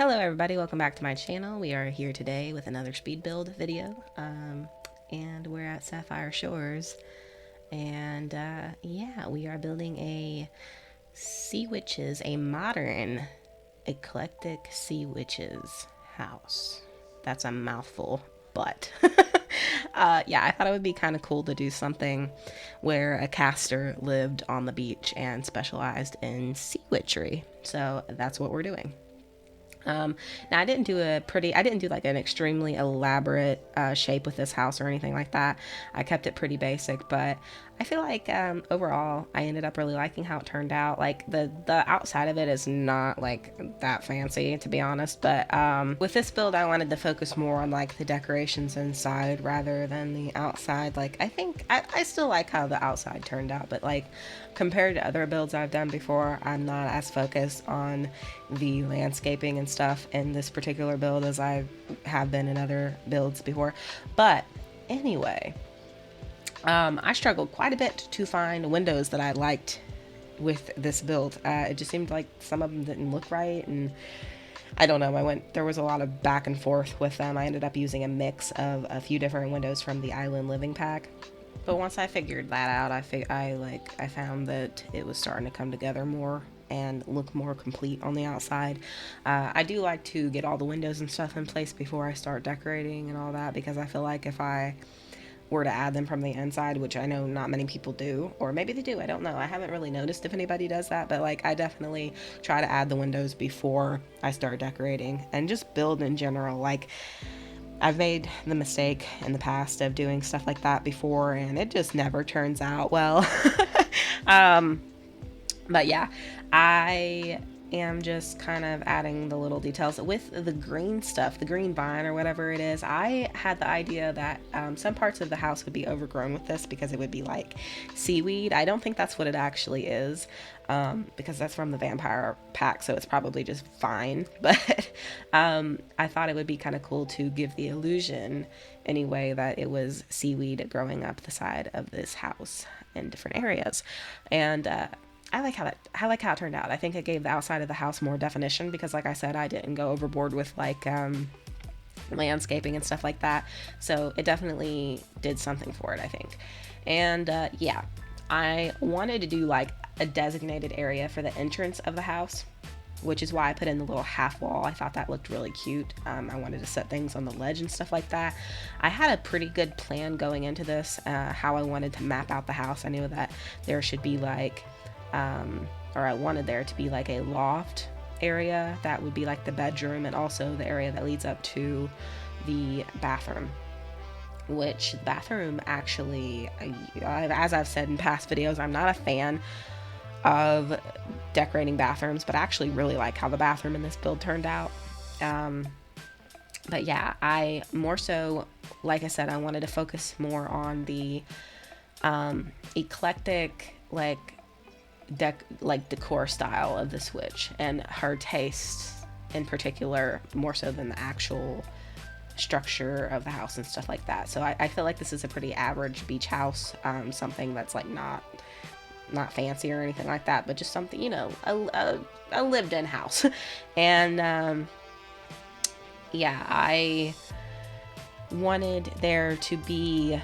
Hello everybody, welcome back to my channel. We are here today with another speed build video, and we're at Sapphire Shores, and yeah, we are building a Sea Witches, a modern eclectic Sea Witches house. That's a mouthful, but yeah, I thought it would be kind of cool to do something where a caster lived on the beach and specialized in sea witchery, so that's what we're doing. Now I didn't do like an extremely elaborate shape with this house or anything like that. I kept it pretty basic, but I feel like overall I ended up really liking how it turned out. Like the outside of it is not like that fancy, to be honest, but with this build I wanted to focus more on like the decorations inside rather than the outside. Like I think I still like how the outside turned out, but like compared to other builds I've done before, I'm not as focused on the landscaping and stuff in this particular build as I have been in other builds before. But anyway, I struggled quite a bit to find windows that I liked with this build. It just seemed like some of them didn't look right, and I don't know, there was a lot of back and forth with them. I ended up using a mix of a few different windows from the Island Living pack. But once I figured that out, I found that it was starting to come together more and look more complete on the outside. I do like to get all the windows and stuff in place before I start decorating and all that, because I feel like if I were to add them from the inside, which I know not many people do, or maybe they do, I don't know. I haven't really noticed if anybody does that, but like I definitely try to add the windows before I start decorating and just build in general. Like I've made the mistake in the past of doing stuff like that before, and it just never turns out well. But yeah, I am just kind of adding the little details with the green stuff, the green vine or whatever it is. I had the idea that some parts of the house would be overgrown with this because it would be like seaweed. I don't think that's what it actually is, because that's from the vampire pack, so it's probably just fine. But I thought it would be kind of cool to give the illusion anyway that it was seaweed growing up the side of this house in different areas. And I like how it turned out. I think it gave the outside of the house more definition because, like I said, I didn't go overboard with like landscaping and stuff like that. So it definitely did something for it, I think. And yeah, I wanted to do like a designated area for the entrance of the house, which is why I put in the little half wall. I thought that looked really cute. I wanted to set things on the ledge and stuff like that. I had a pretty good plan going into this, how I wanted to map out the house. I knew that there should be like or I wanted there to be like a loft area that would be like the bedroom, and also the area that leads up to the bathroom, which the bathroom actually, as I've said in past videos, I'm not a fan of decorating bathrooms, but I actually really like how the bathroom in this build turned out. But yeah, I more so, like I said, I wanted to focus more on the eclectic decor style of this witch and her tastes in particular, more so than the actual structure of the house and stuff like that. So I feel like this is a pretty average beach house, something that's like not fancy or anything like that, but just something, you know, a lived-in house. And yeah, I wanted there to be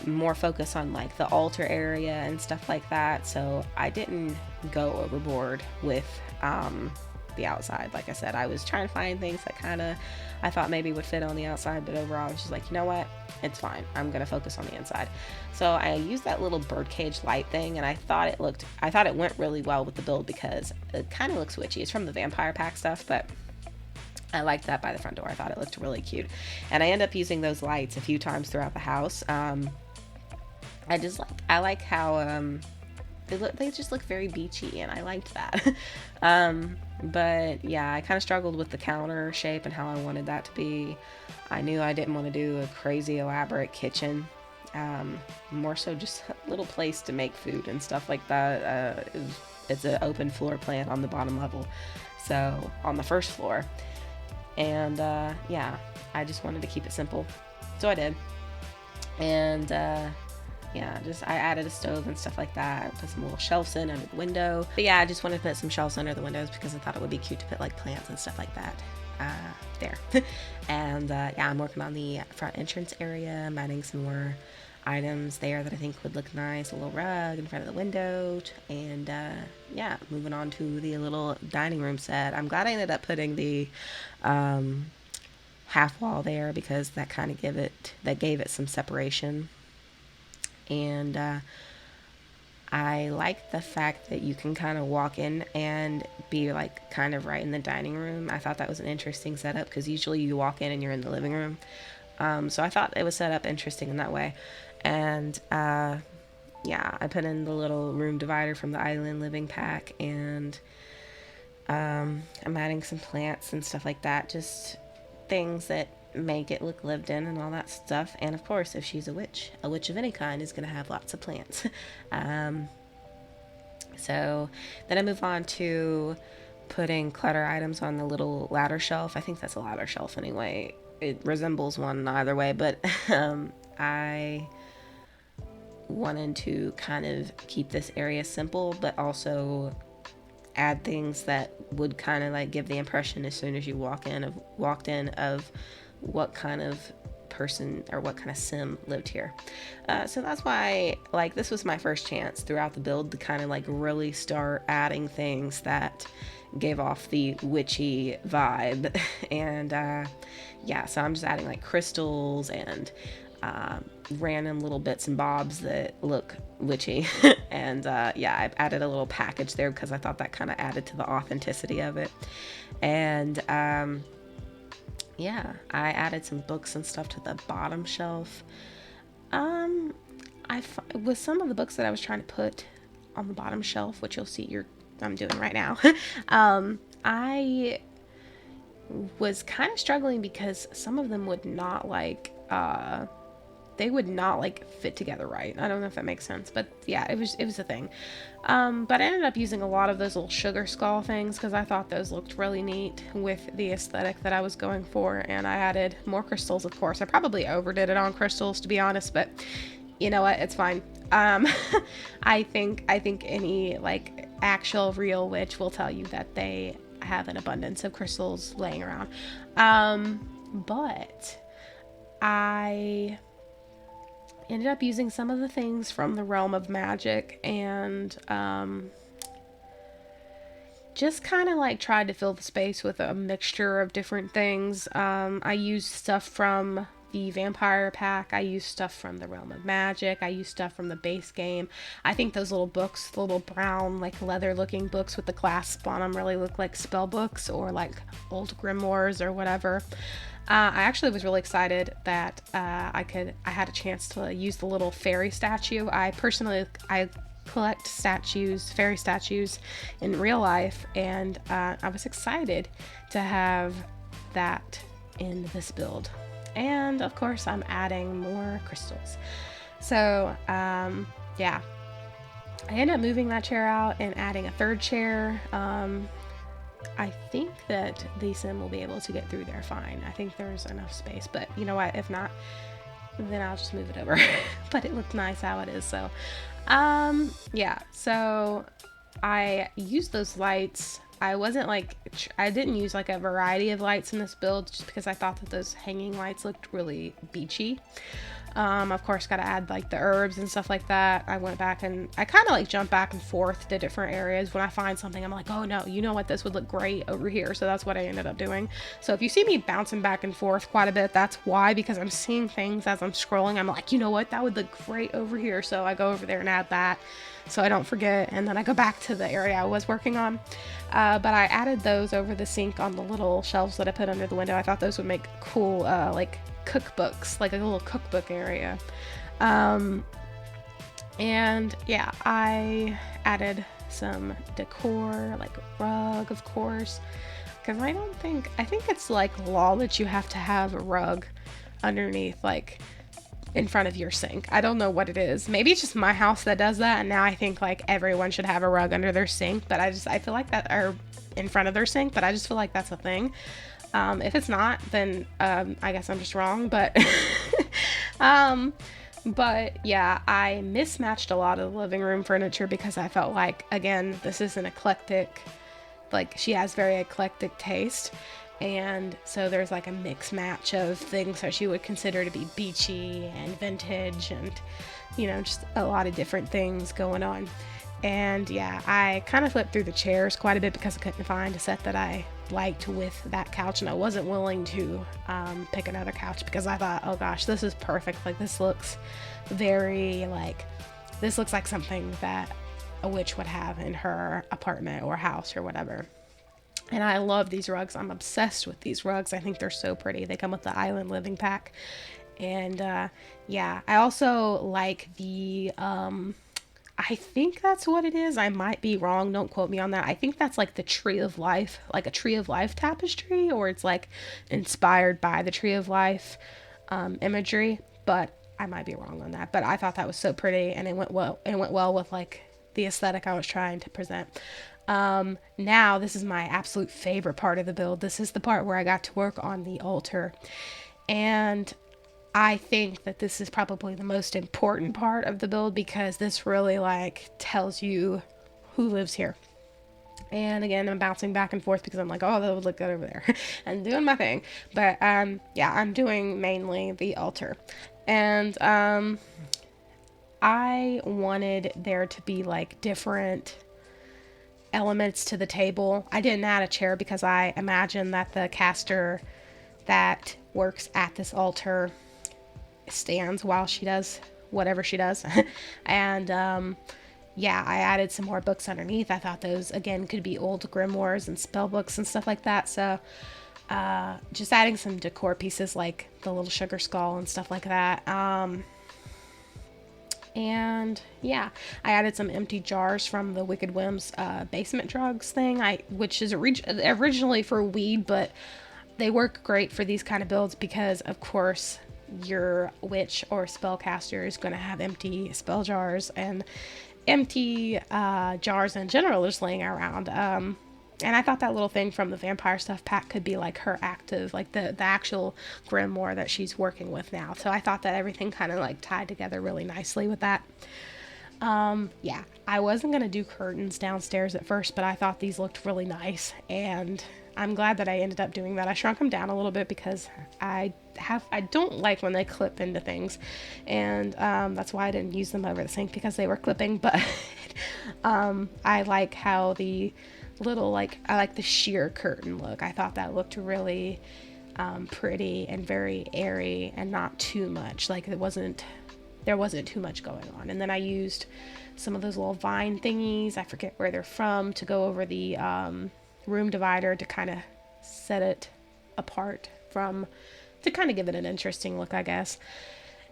more focus on like the altar area and stuff like that, so I didn't go overboard with the outside. Like I said, I was trying to find things that kind of I thought maybe would fit on the outside, but overall I was just like, you know what, it's fine, I'm gonna focus on the inside. So I used that little birdcage light thing, and I thought it went really well with the build because it kind of looks witchy. It's from the vampire pack stuff, but I liked that by the front door. I thought it looked really cute, and I ended up using those lights a few times throughout the house. I like how they just look very beachy, and I liked that. But yeah, I kind of struggled with the counter shape and how I wanted that to be. I knew I didn't want to do a crazy elaborate kitchen, more so just a little place to make food and stuff like that. It's an open floor plan on the bottom level, so on the first floor. And yeah, I just wanted to keep it simple, so I did. And yeah, I added a stove and stuff like that. Put some little shelves in under the window. But yeah, I just wanted to put some shelves under the windows because I thought it would be cute to put like plants and stuff like that. there. And yeah, I'm working on the front entrance area. I'm adding some more items there that I think would look nice. A little rug in front of the window. And yeah, moving on to the little dining room set. I'm glad I ended up putting the half wall there because that kind of gave it some separation. And I like the fact that you can kind of walk in and be like kind of right in the dining room. I thought that was an interesting setup because usually you walk in and you're in the living room. So I thought it was set up interesting in that way. And yeah, I put in the little room divider from the Island Living pack, and I'm adding some plants and stuff like that. Just things that make it look lived in and all that stuff. And of course, if she's a witch of any kind is going to have lots of plants. So then I move on to putting clutter items on the little ladder shelf. I think that's a ladder shelf anyway. It resembles one either way, but I wanted to kind of keep this area simple, but also add things that would kind of like give the impression as soon as you walked in of what kind of person or what kind of sim lived here. So that's why, like, this was my first chance throughout the build to kind of like really start adding things that gave off the witchy vibe. And yeah, so I'm just adding like crystals and random little bits and bobs that look witchy. And yeah, I added a little package there because I thought that kind of added to the authenticity of it. And yeah, I added some books and stuff to the bottom shelf. With some of the books that I was trying to put on the bottom shelf, which you'll see I'm doing right now, I was kind of struggling because some of them would not like they would not like fit together right. I don't know if that makes sense, but yeah, it was a thing. But I ended up using a lot of those little sugar skull things because I thought those looked really neat with the aesthetic that I was going for, and I added more crystals, of course. I probably overdid it on crystals, to be honest, but you know what? It's fine. I think any like actual real witch will tell you that they have an abundance of crystals laying around. But I ended up using some of the things from the realm of magic and just kind of like tried to fill the space with a mixture of different things. I used stuff from the vampire pack. I used stuff from the realm of magic. I used stuff from the base game. I think those little books, the little brown like leather looking books with the clasp on them, really look like spell books or like old grimoires or whatever. I actually was really excited that I had a chance to use the little fairy statue. I collect fairy statues in real life, and I was excited to have that in this build. And of course, I'm adding more crystals. So yeah, I ended up moving that chair out and adding a third chair. I think that the sim will be able to get through there fine. I think there's enough space, but you know what? If not, then I'll just move it over. But it looked nice how it is, so yeah. So I used those lights. I didn't use like a variety of lights in this build just because I thought that those hanging lights looked really beachy. Of course, got to add like the herbs and stuff like that. I went back and I kind of like jump back and forth to different areas. When I find something, I'm like, oh no, you know what? This would look great over here. So that's what I ended up doing. So if you see me bouncing back and forth quite a bit, that's why, because I'm seeing things as I'm scrolling. I'm like, you know what? That would look great over here. So I go over there and add that so I don't forget. And then I go back to the area I was working on. But I added those over the sink on the little shelves that I put under the window. I thought those would make cool, like cookbooks, like a little cookbook area. And yeah, I added some decor, like a rug, of course, because I think it's like law that you have to have a rug underneath, like in front of your sink. I don't know what it is. Maybe it's just my house that does that, and now I think like everyone should have a rug under their sink, but I feel like that, or in front of their sink, but I just feel like that's a thing. If it's not, then I guess I'm just wrong, but but yeah, I mismatched a lot of the living room furniture because I felt like, again, this is an eclectic, like she has very eclectic taste, And so there's like a mix match of things that you would consider to be beachy and vintage and, you know, just a lot of different things going on. And yeah, I kind of flipped through the chairs quite a bit because I couldn't find a set that I liked with that couch, and I wasn't willing to pick another couch because I thought, oh gosh, this is perfect. Like, this looks very like, this looks like something that a witch would have in her apartment or house or whatever. And I love these rugs. I'm obsessed with these rugs. I think they're so pretty. They come with the Island Living Pack. And yeah, I also like the I think that's what it is. I might be wrong. Don't quote me on that. I think that's like the Tree of Life, like a Tree of Life tapestry, or it's like inspired by the Tree of Life imagery. But I might be wrong on that. But I thought that was so pretty, and it went well. It went well with like the aesthetic I was trying to present. Now this is my absolute favorite part of the build. This is the part where I got to work on the altar, and I think that this is probably the most important part of the build because this really like tells you who lives here. And again, I'm bouncing back and forth because I'm like, oh, that would look good over there and doing my thing. But yeah, I'm doing mainly the altar. And I wanted there to be like different elements to the table. I didn't add a chair because I imagine that the caster that works at this altar stands while she does whatever she does. And yeah, I added some more books underneath. I thought those again could be old grimoires and spell books and stuff like that. So just adding some decor pieces like the little sugar skull and stuff like that. And yeah, I added some empty jars from the Wicked Whims basement drugs thing, which is originally for weed, but they work great for these kind of builds because, of course, your witch or spellcaster is going to have empty spell jars and empty jars in general just laying around. And I thought that little thing from the vampire stuff pack could be like her active, like the actual grimoire that she's working with now. So I thought that everything kind of like tied together really nicely with that. Yeah, I wasn't going to do curtains downstairs at first, but I thought these looked really nice, and I'm glad that I ended up doing that. I shrunk them down a little bit because I don't like when they clip into things, and that's why I didn't use them over the sink because they were clipping. But I like how the little I like the sheer curtain look. I thought that looked really pretty and very airy and not too much. Like there wasn't too much going on. And then I used some of those little vine thingies, I forget where they're from, to go over the room divider to kind of set it apart to kind of give it an interesting look, I guess.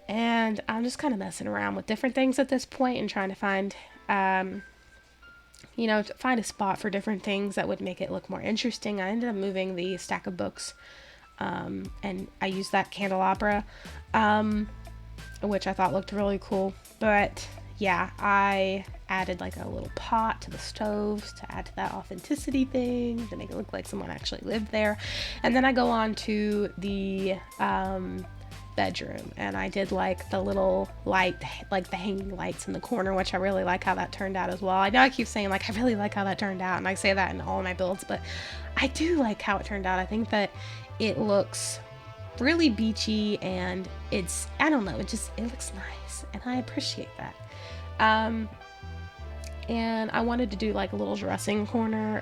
And I'm just kind of messing around with different things at this point and trying to find, to find a spot for different things that would make it look more interesting. I ended up moving the stack of books, and I used that candelabra, which I thought looked really cool. But yeah, I added like a little pot to the stoves to add to that authenticity thing, to make it look like someone actually lived there. And then I go on to the bedroom, and I did like the little light, like the hanging lights in the corner, which I really like how that turned out as well. I know I keep saying like I really like how that turned out, and I say that in all my builds, but I do like how it turned out. I think that it looks really beachy, and it looks nice, and I appreciate that. And I wanted to do like a little dressing corner.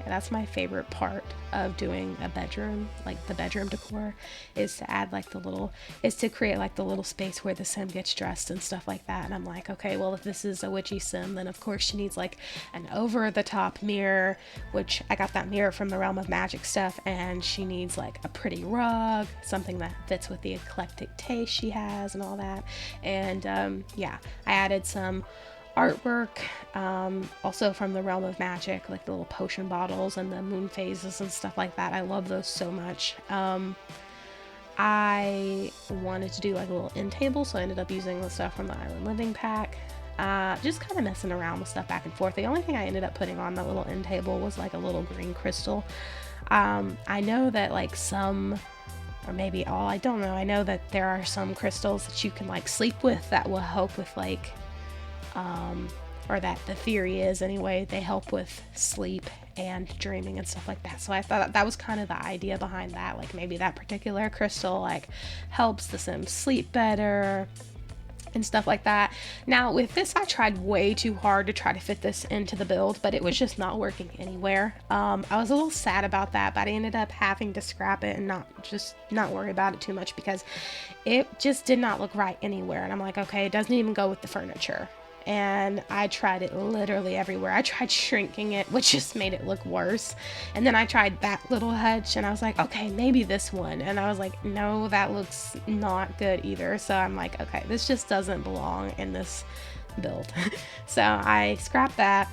And that's my favorite part of doing a bedroom, like the bedroom decor, is to add like to create like the little space where the sim gets dressed and stuff like that. And I'm like, okay, well, if this is a witchy sim, then of course she needs like an over the top mirror, which I got that mirror from the Realm of Magic stuff, and she needs like a pretty rug, something that fits with the eclectic taste she has and all that. And yeah, I added some artwork, also from the Realm of Magic, like the little potion bottles and the moon phases and stuff like that. I love those so much. I wanted to do like a little end table, so I ended up using the stuff from the Island Living Pack. Just kind of messing around with stuff back and forth. The only thing I ended up putting on that little end table was like a little green crystal. I know that like some, or maybe all, I don't know, I know that there are some crystals that you can like sleep with that will help with like or that the theory is anyway, they help with sleep and dreaming and stuff like that. So I thought that was kind of the idea behind that. Like maybe that particular crystal like helps the Sims sleep better and stuff like that. Now with this, I tried way too hard to try to fit this into the build, but it was just not working anywhere. I was a little sad about that, but I ended up having to scrap it and not worry about it too much because it just did not look right anywhere. And I'm like, okay, it doesn't even go with the furniture. And I tried it literally everywhere. I tried shrinking it, which just made it look worse. And then I tried that little hutch and I was like, okay, maybe this one. And I was like, no, that looks not good either. So I'm like, okay, this just doesn't belong in this build. So I scrapped that.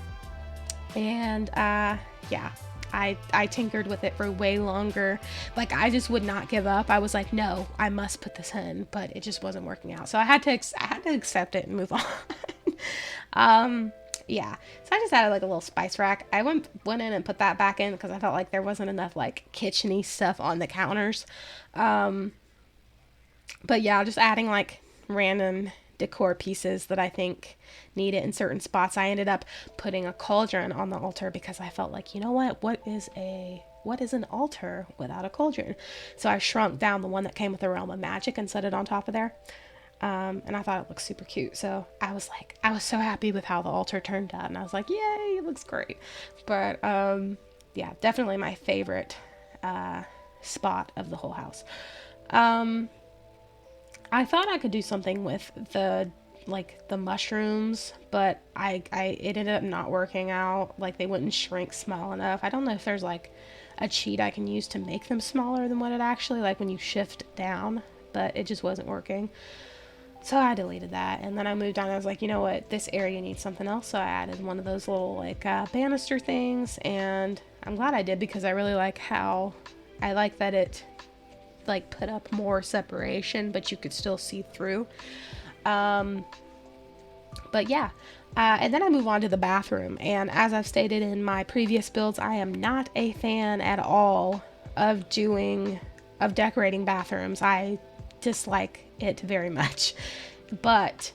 And yeah, I tinkered with it for way longer. Like I just would not give up. I was like, no, I must put this in, but it just wasn't working out. So I had to accept it and move on. Yeah, so I just added like a little spice rack. I went in and put that back in because I felt like there wasn't enough like kitchen-y stuff on the counters. But yeah, just adding like random decor pieces that I think need it in certain spots. I ended up putting a cauldron on the altar because I felt like, you know what is an altar without a cauldron? So I shrunk down the one that came with the Realm of Magic and set it on top of there. And I thought it looked super cute. So I was so happy with how the altar turned out. And I was like, yay, it looks great. But yeah, definitely my favorite spot of the whole house. I thought I could do something with the mushrooms, but it ended up not working out. Like they wouldn't shrink small enough. I don't know if there's like a cheat I can use to make them smaller than what it actually, like when you shift down, but it just wasn't working. So I deleted that, and then I moved on. I was like, you know what, this area needs something else. So I added one of those little like banister things, and I'm glad I did because I really like how I like that it like put up more separation, but you could still see through. But yeah, and then I move on to the bathroom, and as I've stated in my previous builds, I am not a fan at all of decorating bathrooms. I dislike it very much, but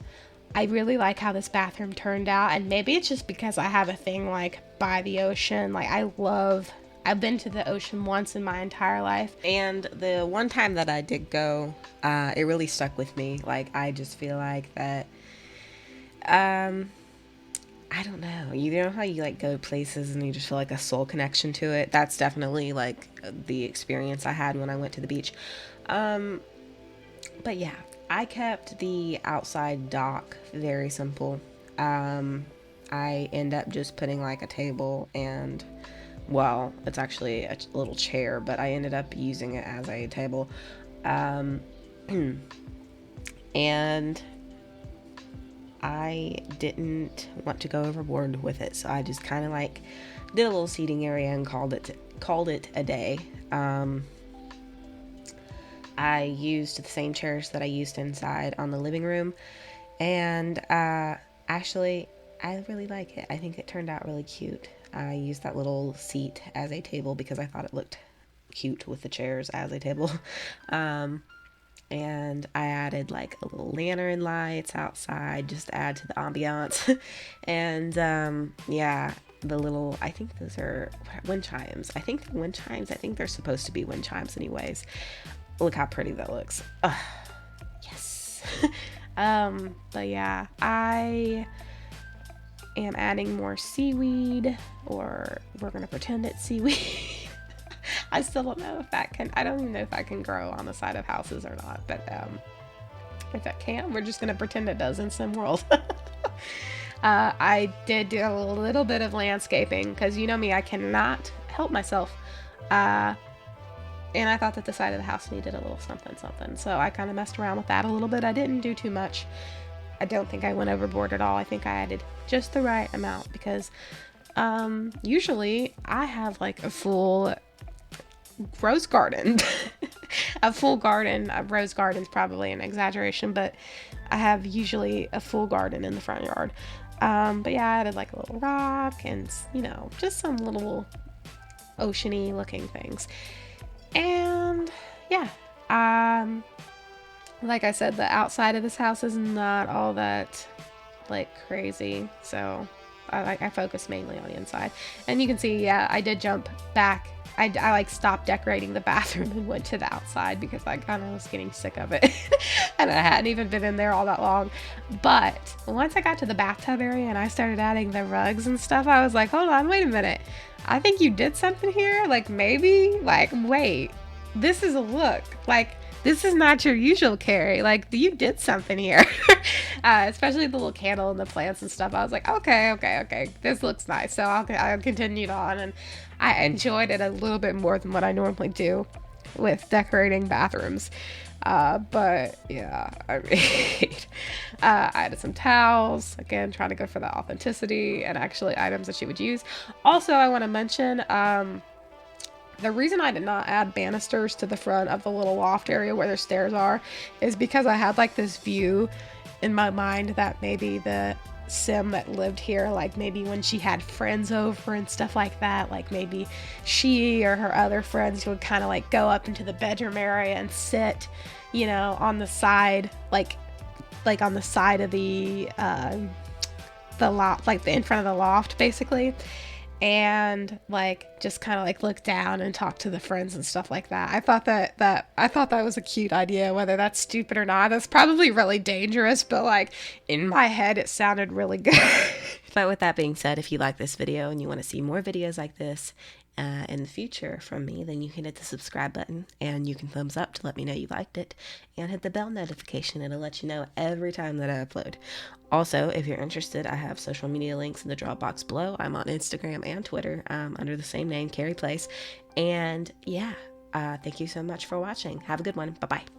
I really like how this bathroom turned out. And maybe it's just because I have a thing like by the ocean. Like I've been to the ocean once in my entire life, and the one time that I did go, it really stuck with me. Like I just feel like that I don't know. You know how you like go places and you just feel like a soul connection to it? That's definitely like the experience I had when I went to the beach. But yeah, I kept the outside dock very simple. I end up just putting like a table and, well, it's actually a little chair, but I ended up using it as a table. And I didn't want to go overboard with it, so I just kind of like did a little seating area and called it a day. I used the same chairs that I used inside on the living room, and actually I really like it. I think it turned out really cute. I used that little seat as a table because I thought it looked cute with the chairs as a table. And I added like a little lantern lights outside just to add to the ambiance. And yeah, the little, I think those are wind chimes. I think they're wind chimes. I think they're supposed to be wind chimes anyways. Look how pretty that looks. Ugh, yes. But yeah, I am adding more seaweed, or we're gonna pretend it's seaweed. I still don't know if I don't even know if that can grow on the side of houses or not, but if it can, we're just gonna pretend it does in SimWorld. I did do a little bit of landscaping because you know me, I cannot help myself. And I thought that the side of the house needed a little something. So I kind of messed around with that a little bit. I didn't do too much. I don't think I went overboard at all. I think I added just the right amount because usually I have like a full rose garden. A full garden. A rose garden's probably an exaggeration, but I have usually a full garden in the front yard. But yeah, I added like a little rock and, you know, just some little oceany looking things. And yeah, like I said, the outside of this house is not all that like crazy. So I focus mainly on the inside. And you can see, yeah, I did jump back. I like stopped decorating the bathroom and went to the outside because I kind of was getting sick of it. And I hadn't even been in there all that long. But once I got to the bathtub area and I started adding the rugs and stuff, I was like, hold on, wait a minute. I think you did something here. Like, maybe, like, wait, this is a look. Like, this is not your usual Carrie. Like, you did something here. Especially the little candle and the plants and stuff. I was like, okay. This looks nice. So I continued on, and I enjoyed it a little bit more than what I normally do with decorating bathrooms. But yeah, I mean, I added some towels, again, trying to go for the authenticity and actually items that she would use. Also, I want to mention, the reason I did not add banisters to the front of the little loft area where the stairs are is because I had like this view in my mind that maybe the sim that lived here, like maybe when she had friends over and stuff like that, like maybe she or her other friends would kind of like go up into the bedroom area and sit, you know, on the side, like on the side of the loft, like in front of the loft basically, and like just kind of like look down and talk to the friends and stuff like that. I thought that was a cute idea. Whether that's stupid or not, that's probably really dangerous, but like in my head it sounded really good. But with that being said, if you like this video and you want to see more videos like this in the future from me, then you can hit the subscribe button and you can thumbs up to let me know you liked it, and hit the bell notification. It'll let you know every time that I upload. Also, if you're interested, I have social media links in the drop box below. I'm on Instagram and Twitter under the same name, Carrie Place. And yeah, thank you so much for watching. Have a good one. Bye-bye.